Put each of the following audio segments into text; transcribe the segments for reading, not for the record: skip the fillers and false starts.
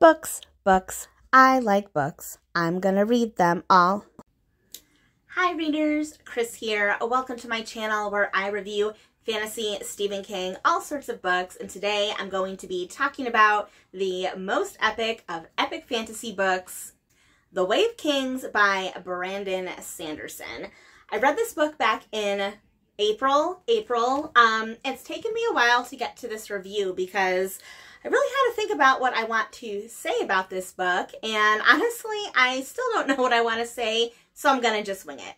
Books, books. I like books. I'm gonna read them all. Hi readers, Chris here. Welcome to my channel where I review fantasy, Stephen King, all sorts of books, and today I'm going to be talking about the most epic of epic fantasy books, The Way of Kings by Brandon Sanderson. I read this book back in April. It's taken me a while to get to this review because I really had to think about what I want to say about this book, and honestly, I still don't know what I want to say, so I'm gonna just wing it.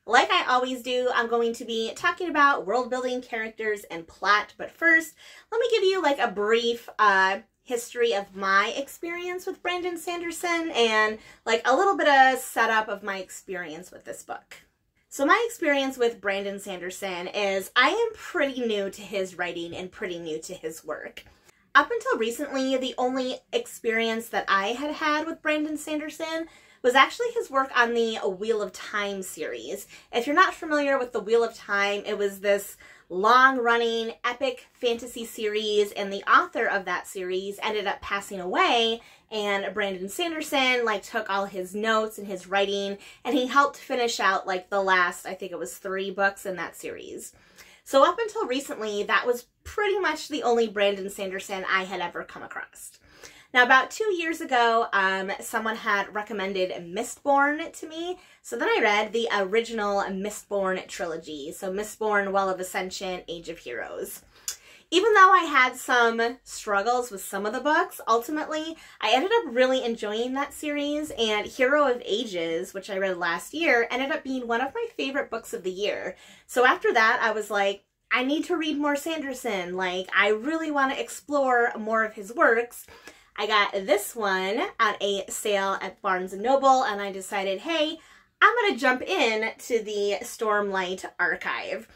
Like I always do, I'm going to be talking about world building, characters, and plot, but first, let me give you like a brief history of my experience with Brandon Sanderson and like a little bit of setup of my experience with this book. So my experience with Brandon Sanderson is I am pretty new to his writing and pretty new to his work. Up until recently, the only experience that I had had with Brandon Sanderson was actually his work on the Wheel of Time series. If you're not familiar with the Wheel of Time, it was this long-running epic fantasy series, and the author of that series ended up passing away, and Brandon Sanderson took all his notes and his writing, and he helped finish out the last, I think it was 3 books in that series. So up until recently, that was pretty much the only Brandon Sanderson I had ever come across. Now, about 2 years ago, someone had recommended Mistborn to me, so then I read the original Mistborn trilogy, so Mistborn, Well of Ascension, Age of Heroes. Even though I had some struggles with some of the books, ultimately, I ended up really enjoying that series, and Hero of Ages, which I read last year, ended up being one of my favorite books of the year. So after that, I was like, I need to read more Sanderson. I really want to explore more of his works. I got this one on a sale at Barnes & Noble, and I decided, hey, I'm going to jump in to the Stormlight archive.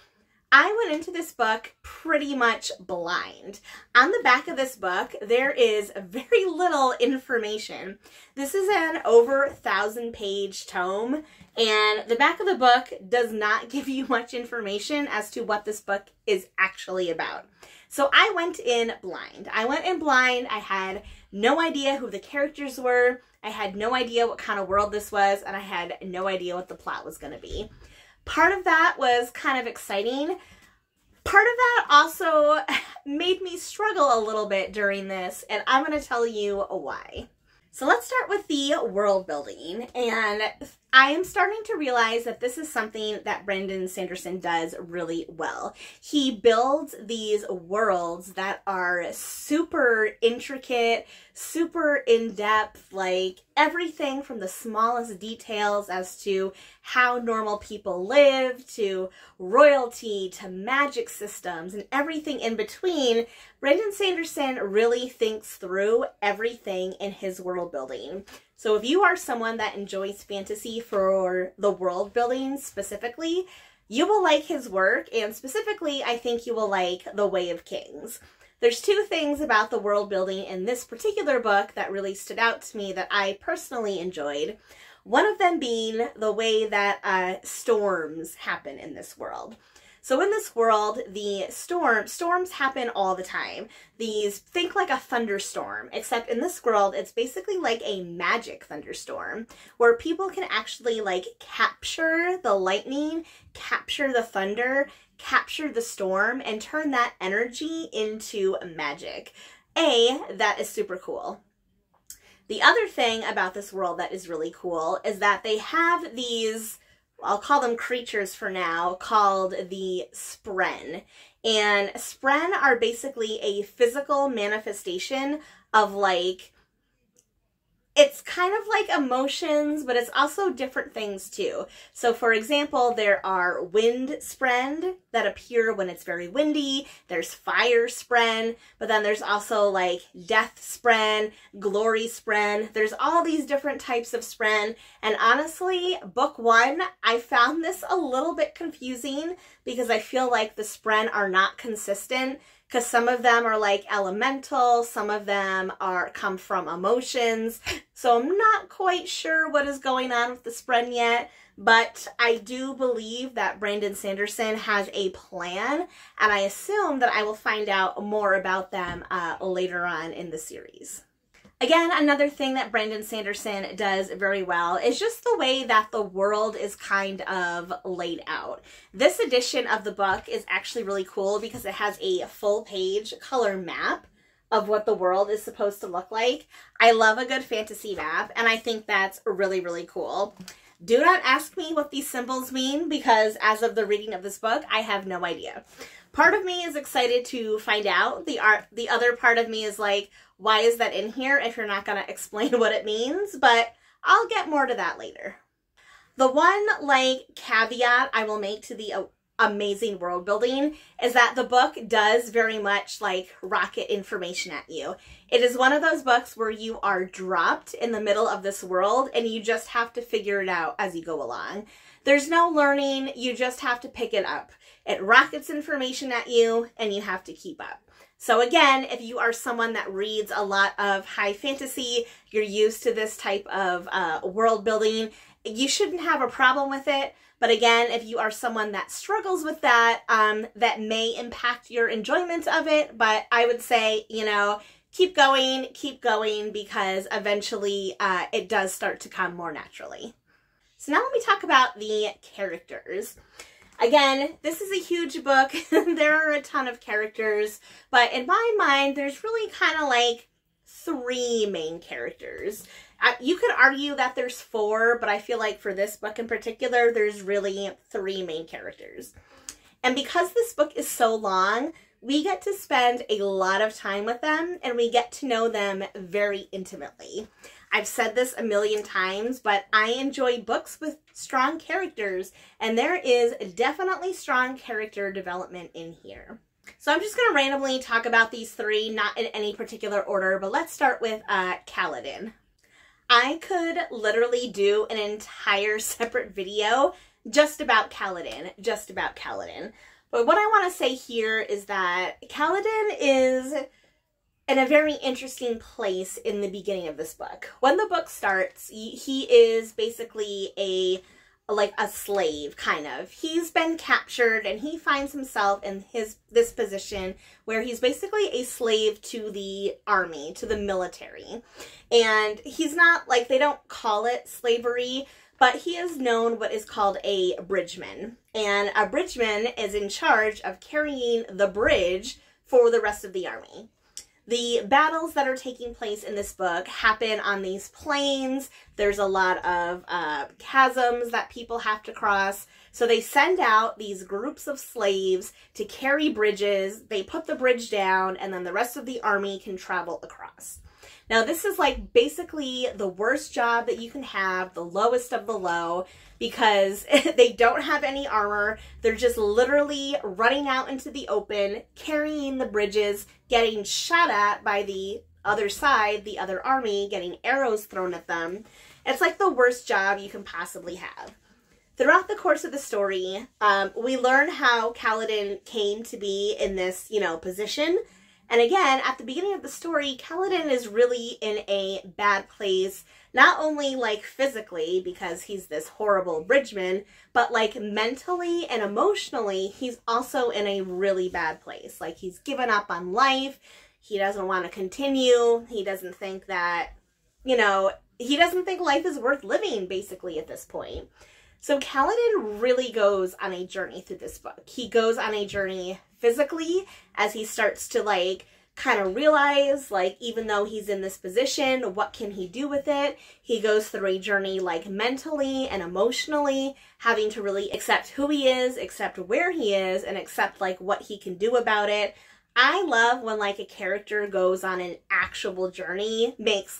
I went into this book pretty much blind. On the back of this book, there is very little information. This is an over 1,000-page tome, and the back of the book does not give you much information as to what this book is actually about. So I went in blind. I had no idea who the characters were. I had no idea what kind of world this was, and I had no idea what the plot was going to be. Part of that was kind of exciting. Part of that also made me struggle a little bit during this, and I'm going to tell you why. So let's start with the world building, and I am starting to realize that this is something that Brandon Sanderson does really well. He builds these worlds that are super intricate, super in-depth, everything from the smallest details as to how normal people live, to royalty, to magic systems, and everything in between. Brandon Sanderson really thinks through everything in his world building. So if you are someone that enjoys fantasy for the world building specifically, you will like his work, and specifically, I think you will like The Way of Kings. There's 2 things about the world building in this particular book that really stood out to me that I personally enjoyed. One of them being the way that storms happen in this world. So in this world, the storms happen all the time. Think like a thunderstorm, except in this world, it's basically like a magic thunderstorm, where people can actually capture the lightning, capture the thunder, capture the storm, and turn that energy into magic. That is super cool. The other thing about this world that is really cool is that they have these, I'll call them creatures for now, called the Spren. And Spren are basically a physical manifestation of it's kind of like emotions, but it's also different things too. So for example, there are wind spren that appear when it's very windy. There's fire spren, but then there's also death spren, glory spren. There's all these different types of spren. And honestly, book 1, I found this a little bit confusing because I feel like the spren are not consistent. Because some of them are elemental, some of them come from emotions. So I'm not quite sure what is going on with the Spren yet, but I do believe that Brandon Sanderson has a plan, and I assume that I will find out more about them later on in the series. Again, another thing that Brandon Sanderson does very well is just the way that the world is kind of laid out. This edition of the book is actually really cool because it has a full-page color map of what the world is supposed to look like. I love a good fantasy map, and I think that's really, really cool. Do not ask me what these symbols mean because as of the reading of this book, I have no idea. Part of me is excited to find out. The other part of me is like, why is that in here if you're not going to explain what it means? But I'll get more to that later. The one caveat I will make to the amazing world building is that the book does very much rocket information at you. It is one of those books where you are dropped in the middle of this world and you just have to figure it out as you go along. There's no learning, you just have to pick it up. It rockets information at you and you have to keep up. So again, if you are someone that reads a lot of high fantasy, you're used to this type of world building, you shouldn't have a problem with it. But again, if you are someone that struggles with that, that may impact your enjoyment of it. But I would say, you know, keep going because eventually it does start to come more naturally. So now let me talk about the characters. Again, this is a huge book. There are a ton of characters, but in my mind, there's really kind of like 3 main characters. You could argue that there's 4, but I feel like for this book in particular, there's really 3 main characters. And because this book is so long, we get to spend a lot of time with them and we get to know them very intimately. I've said this a million times, but I enjoy books with strong characters, and there is definitely strong character development in here. So I'm just going to randomly talk about these 3, not in any particular order, but let's start with Kaladin. I could literally do an entire separate video just about Kaladin, But what I want to say here is that Kaladin is in a very interesting place in the beginning of this book. When the book starts, he is basically a slave, kind of. He's been captured and he finds himself in this position where he's basically a slave to the army, to the military. And he's not, they don't call it slavery, but he is known what is called a bridgeman. And a bridgeman is in charge of carrying the bridge for the rest of the army. The battles that are taking place in this book happen on these plains. There's a lot of chasms that people have to cross. So they send out these groups of slaves to carry bridges. They put the bridge down and then the rest of the army can travel across. Now this is basically the worst job that you can have, the lowest of the low, because they don't have any armor. They're just literally running out into the open, carrying the bridges, getting shot at by the other side, the other army, getting arrows thrown at them. It's like the worst job you can possibly have. Throughout the course of the story, we learn how Kaladin came to be in this, position. And again, at the beginning of the story, Kaladin is really in a bad place, not only physically because he's this horrible bridgeman, but mentally and emotionally, he's also in a really bad place. He's given up on life. He doesn't want to continue. He doesn't think that, he doesn't think life is worth living basically at this point. So Kaladin really goes on a journey through this book. He goes on a journey physically as he starts to kind of realize, even though he's in this position, what can he do with it? He goes through a journey mentally and emotionally, having to really accept who he is, accept where he is, and accept what he can do about it. I love when a character goes on an actual journey, makes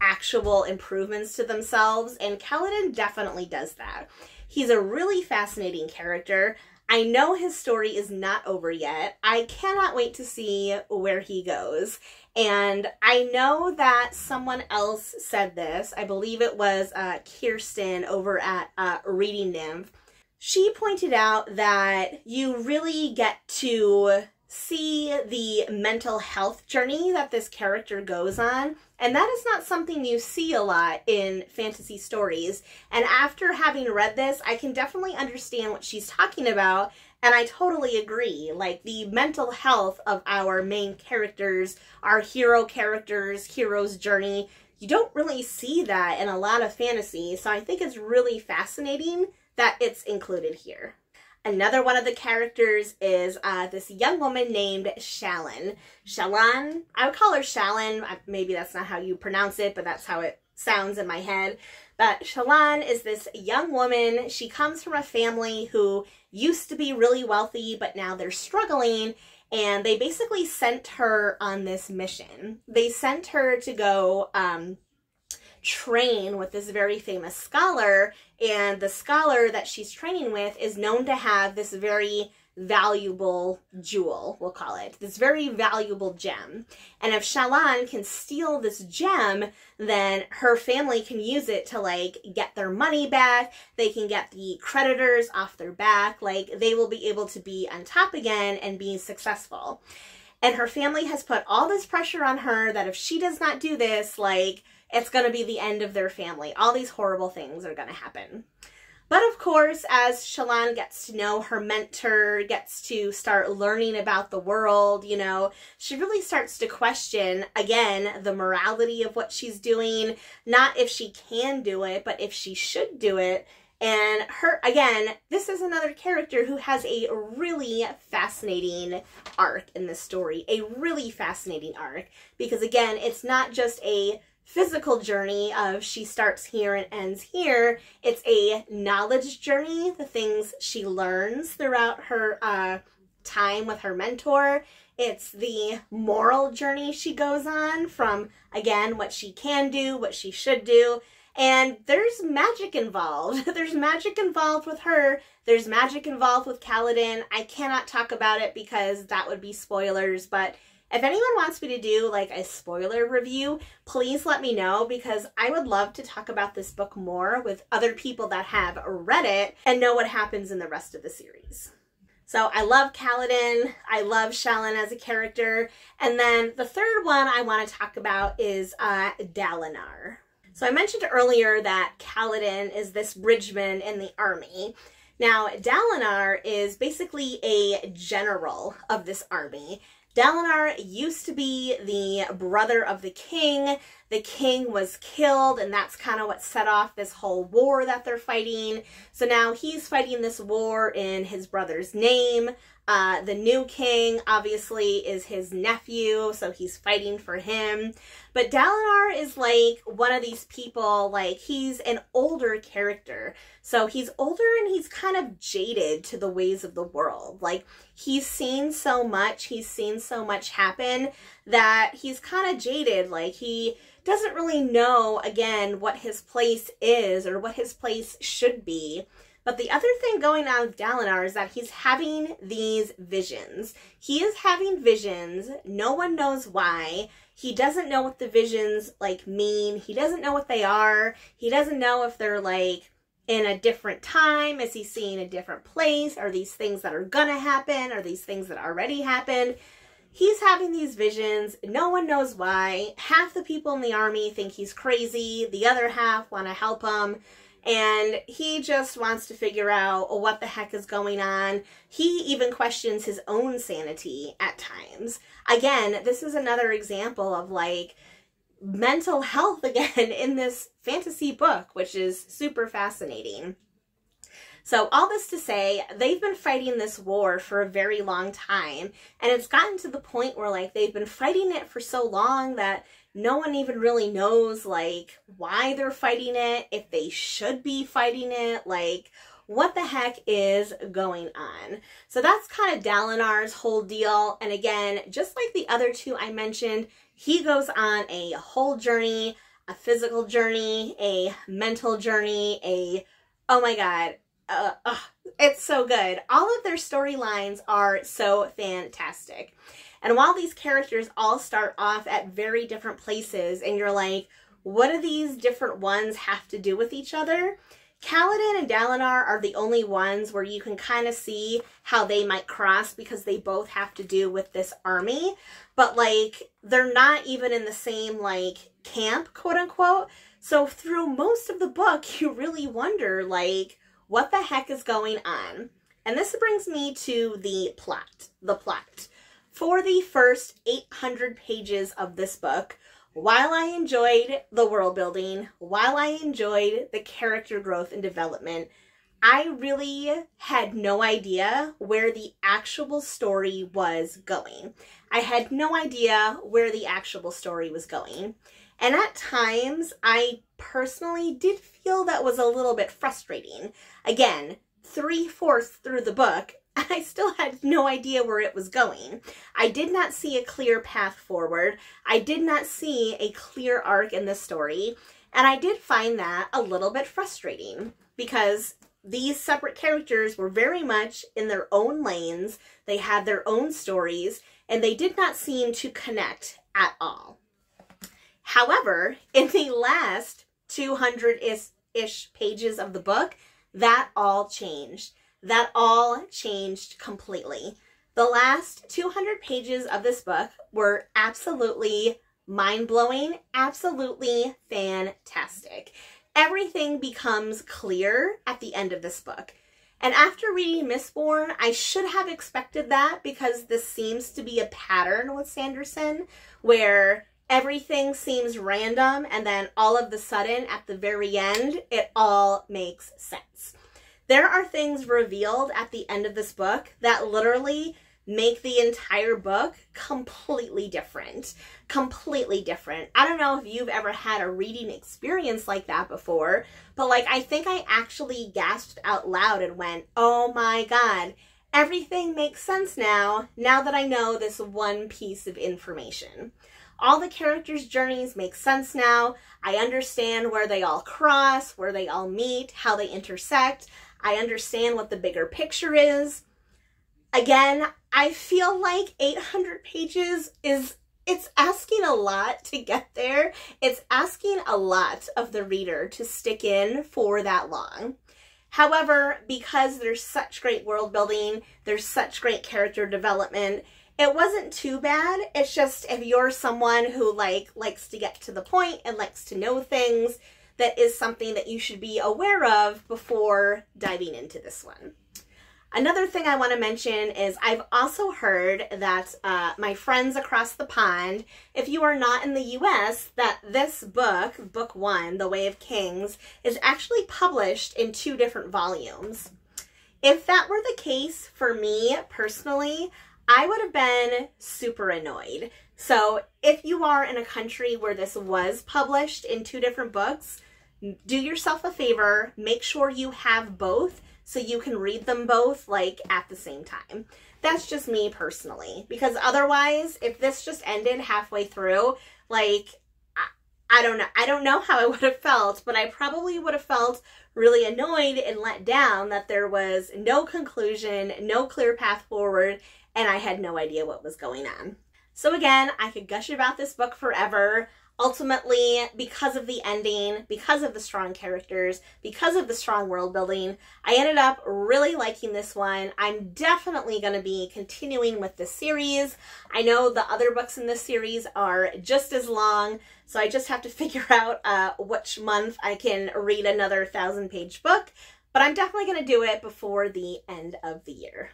actual improvements to themselves, and Kaladin definitely does that. He's a really fascinating character. I know his story is not over yet. I cannot wait to see where he goes. And I know that someone else said this. I believe it was Kirsten over at Reading Nymph. She pointed out that you really get to see the mental health journey that this character goes on. And that is not something you see a lot in fantasy stories. And after having read this, I can definitely understand what she's talking about And I totally agree. Like, the mental health of our main characters, our hero characters, hero's journey, you don't really see that in a lot of fantasy. So I think it's really fascinating that it's included here. Another one of the characters is this young woman named Shallan. Shallan, I would call her Shallan. Maybe that's not how you pronounce it, but that's how it sounds in my head. But Shallan is this young woman. She comes from a family who used to be really wealthy, but now they're struggling. And they basically sent her on this mission. They sent her to go train with this very famous scholar, and the scholar that she's training with is known to have this very valuable jewel, we'll call it, this very valuable gem. And if Shallan can steal this gem, then her family can use it to, like, get their money back. They can get the creditors off their back. Like, they will be able to be on top again and be successful. And her family has put all this pressure on her that if she does not do this, like, it's going to be the end of their family. All these horrible things are going to happen. But of course, as Shallan gets to know her mentor, gets to start learning about the world, you know, she really starts to question, again, the morality of what she's doing. Not if she can do it, but if she should do it. And her, again, this is another character who has a really fascinating arc in this story. A really fascinating arc. Because again, it's not just a physical journey of she starts here and ends here. It's a knowledge journey, the things she learns throughout her time with her mentor. It's the moral journey she goes on from, again, what she can do, what she should do. And there's magic involved. There's magic involved with her. There's magic involved with Kaladin. I cannot talk about it because that would be spoilers, but if anyone wants me to do like a spoiler review, please let me know, because I would love to talk about this book more with other people that have read it and know what happens in the rest of the series. So I love Kaladin. I love Shallan as a character. And then the third one I want to talk about is Dalinar. So I mentioned earlier that Kaladin is this bridgeman in the army. Now, Dalinar is basically a general of this army. Dalinar used to be the brother of the king. The king was killed, and that's kind of what set off this whole war that they're fighting. So now he's fighting this war in his brother's name. The new king, obviously, is his nephew, so he's fighting for him. But Dalinar is like one of these people, like, he's an older character. So he's older and he's kind of jaded to the ways of the world. Like, he's seen so much happen that he's kind of jaded. Like, he doesn't really know, again, what his place is or what his place should be. But the other thing going on with Dalinar is that he's having these visions. He is having visions. No one knows why. He doesn't know what the visions, like, mean. He doesn't know what they are. He doesn't know if they're, like, in a different time. Is he seeing a different place? Are these things that are gonna happen? Are these things that already happened? He's having these visions. No one knows why. Half the people in the army think he's crazy. The other half want to help him. And he just wants to figure out what the heck is going on. He even questions his own sanity at times. Again, this is another example of, like, mental health again in this fantasy book, which is super fascinating. So all this to say, they've been fighting this war for a very long time. And it's gotten to the point where, like, they've been fighting it for so long that no one even really knows, like, why they're fighting it, if they should be fighting it, like, what the heck is going on. So that's kind of Dalinar's whole deal. And again, just like the other two I mentioned, he goes on a whole journey, a physical journey, a mental journey, oh my God, it's so good. All of their storylines are so fantastic. And while these characters all start off at very different places, and you're like, what do these different ones have to do with each other? Kaladin and Dalinar are the only ones where you can kind of see how they might cross, because they both have to do with this army. But, like, they're not even in the same, like, camp, quote unquote. So through most of the book, you really wonder, like, what the heck is going on? And this brings me to the plot. For the first 800 pages of this book, while I enjoyed the world building, while I enjoyed the character growth and development, I really had no idea where the actual story was going. I had no idea where the actual story was going. And at times, I personally did feel that was a little bit frustrating. Again, 3/4 through the book, I still had no idea where it was going. I did not see a clear path forward. I did not see a clear arc in the story. And I did find that a little bit frustrating because these separate characters were very much in their own lanes. They had their own stories, and they did not seem to connect at all. However, in the last 200-ish pages of the book, that all changed. That all changed completely. The last 200 pages of this book were absolutely mind-blowing, absolutely fantastic. Everything becomes clear at the end of this book. And after reading Mistborn, I should have expected that because this seems to be a pattern with Sanderson where everything seems random and then all of a sudden at the very end, it all makes sense. There are things revealed at the end of this book that literally make the entire book completely different. Completely different. I don't know if you've ever had a reading experience like that before, but like I think I actually gasped out loud and went, oh my God, everything makes sense now that I know this one piece of information. All the characters' journeys make sense now. I understand where they all cross, where they all meet, how they intersect. I understand what the bigger picture is. Again, I feel like 800 pages it's asking a lot to get there. It's asking a lot of the reader to stick in for that long. However, because there's such great world building, there's such great character development, it wasn't too bad. It's just if you're someone who likes to get to the point and likes to know things, that is something that you should be aware of before diving into this one. Another thing I want to mention is I've also heard that my friends across the pond, if you are not in the US, that this book, Book 1, The Way of Kings, is actually published in 2 different volumes. If that were the case for me personally, I would have been super annoyed. So if you are in a country where this was published in 2 different books, do yourself a favor, make sure you have both so you can read them both like at the same time. That's just me personally, because otherwise, if this just ended halfway through, like, I don't know how I would have felt, but I probably would have felt really annoyed and let down that there was no conclusion, no clear path forward, and I had no idea what was going on. So again, I could gush about this book forever. Ultimately, because of the ending, because of the strong characters, because of the strong world building, I ended up really liking this one. I'm definitely going to be continuing with this series. I know the other books in this series are just as long, so I just have to figure out which month I can read another 1,000-page book, but I'm definitely going to do it before the end of the year.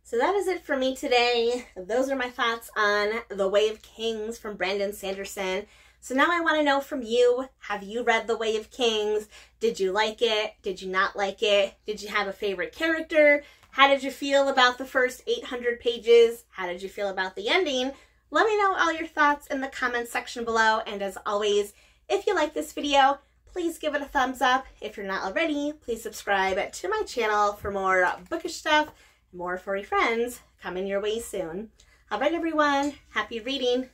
So that is it for me today. Those are my thoughts on The Way of Kings from Brandon Sanderson. So now I want to know from you, have you read The Way of Kings? Did you like it? Did you not like it? Did you have a favorite character? How did you feel about the first 800 pages? How did you feel about the ending? Let me know all your thoughts in the comments section below. And as always, if you like this video, please give it a thumbs up. If you're not already, please subscribe to my channel for more bookish stuff, more furry friends coming your way soon. All right, everyone, happy reading.